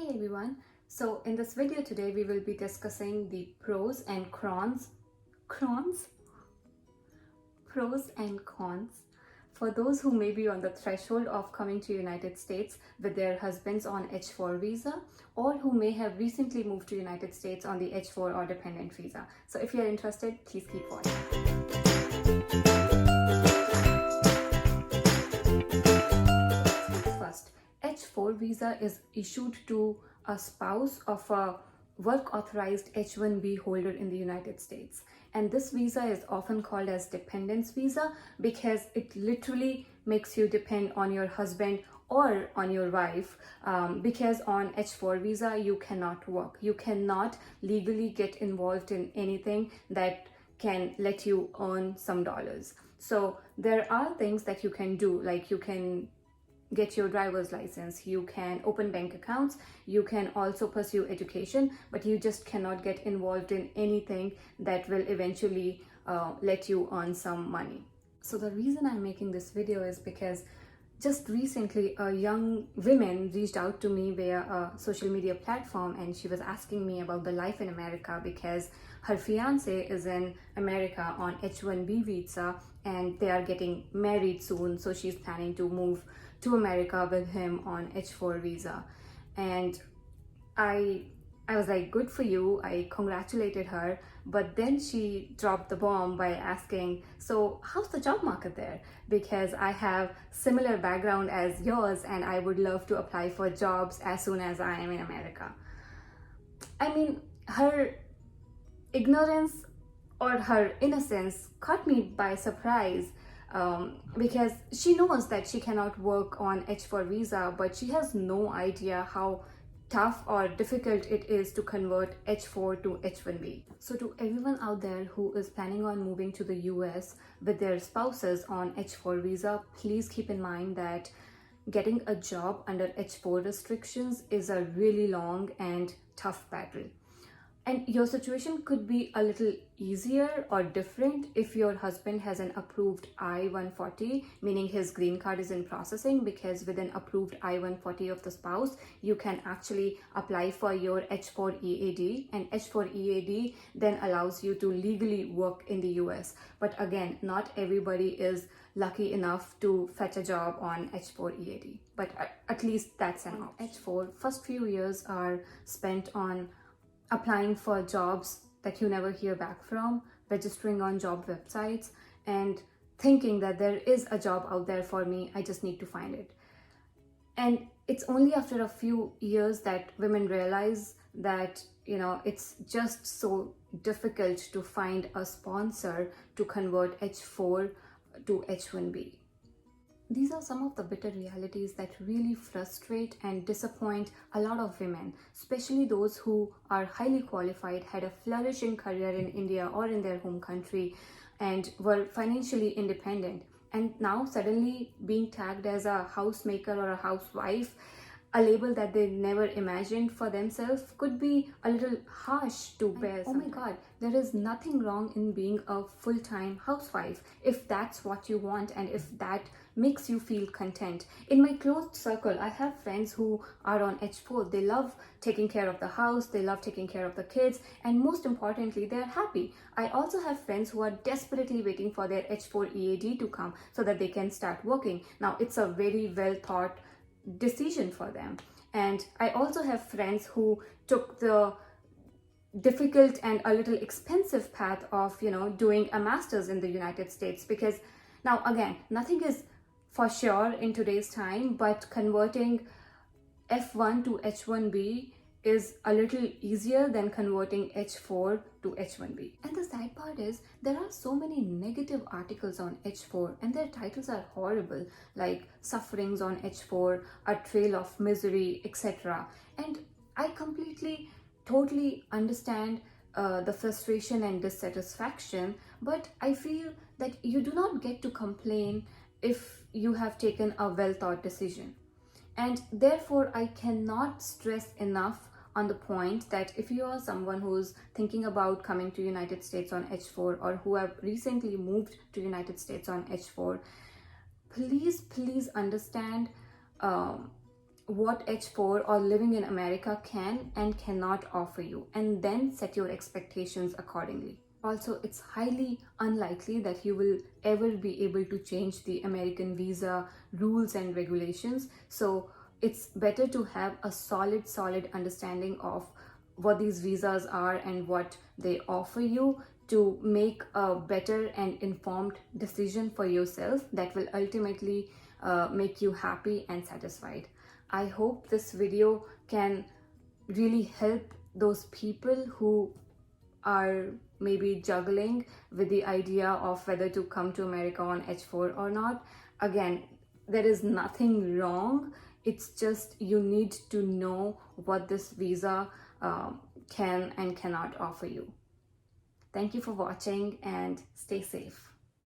Hi everyone. So in this video today we will be discussing the pros and cons for those who may be on the threshold of coming to United States with their husbands on H4 visa, or who may have recently moved to United States on the H4 or dependent visa. So if you're interested, please keep watching. First, H4 visa is issued to a spouse of a work authorized H1B holder in the United States. And this visa is often called as dependence visa because it literally makes you depend on your husband or on your wife, because on H4 visa you cannot work. You cannot legally get involved in anything that can let you earn some dollars. So there are things that you can do, like you can get your driver's license, you can open bank accounts, you can also pursue education, but you just cannot get involved in anything that will eventually let you earn some money. So the reason I'm making this video is because just recently a young woman reached out to me via a social media platform, and she was asking me about the life in America because her fiance is in America on H1B visa and they are getting married soon, so she's planning to move to America with him on H4 visa. And I was like, good for you. I congratulated her, but then she dropped the bomb by asking, so how's the job market there? Because I have similar background as yours and I would love to apply for jobs as soon as I am in America. I mean, her ignorance or her innocence caught me by surprise, because she knows that she cannot work on H4 visa, but she has no idea how tough or difficult it is to convert H4 to H1B. So to everyone out there who is planning on moving to the US with their spouses on H4 visa, please keep in mind that getting a job under H4 restrictions is a really long and tough battle. And your situation could be a little easier or different if your husband has an approved I-140, meaning his green card is in processing, because with an approved I-140 of the spouse, you can actually apply for your H4 EAD, and H4 EAD then allows you to legally work in the US. But again, not everybody is lucky enough to fetch a job on H4 EAD, but at least that's an option. H4, first few years are spent on applying for jobs that you never hear back from, registering on job websites, and thinking that there is a job out there for me, I just need to find it. And it's only after a few years that women realize that, it's just so difficult to find a sponsor to convert H4 to H1B. These are some of the bitter realities that really frustrate and disappoint a lot of women, especially those who are highly qualified, had a flourishing career in India or in their home country, and were financially independent. And now suddenly being tagged as a housemaker or a housewife, a label that they never imagined for themselves, could be a little harsh to bear. Oh my God, there is nothing wrong in being a full-time housewife if that's what you want and if that makes you feel content. In my closed circle, I have friends who are on H4. They love taking care of the house, they love taking care of the kids, and most importantly, they're happy. I also have friends who are desperately waiting for their H4 EAD to come so that they can start working. Now, it's a very well thought decision for them. And I also have friends who took the difficult and a little expensive path of doing a master's in the United States, because now again, nothing is for sure in today's time, but converting F1 to H1B is a little easier than converting H4 to H1B. And the sad part is there are so many negative articles on H4 and their titles are horrible, like Sufferings on H4, A Trail of Misery, etc. And I totally understand the frustration and dissatisfaction, but I feel that you do not get to complain if you have taken a well-thought decision. And therefore, I cannot stress enough on the point that if you are someone who's thinking about coming to United States on H4, or who have recently moved to United States on H4, please understand what H4 or living in America can and cannot offer you, and then set your expectations accordingly. Also, it's highly unlikely that you will ever be able to change the American visa rules and regulations. So it's better to have a solid understanding of what these visas are and what they offer you, to make a better and informed decision for yourself that will ultimately make you happy and satisfied. I hope this video can really help those people who are maybe juggling with the idea of whether to come to America on H4 or not. Again, there is nothing wrong. It's just you need to know what this visa can and cannot offer you. Thank you for watching and stay safe.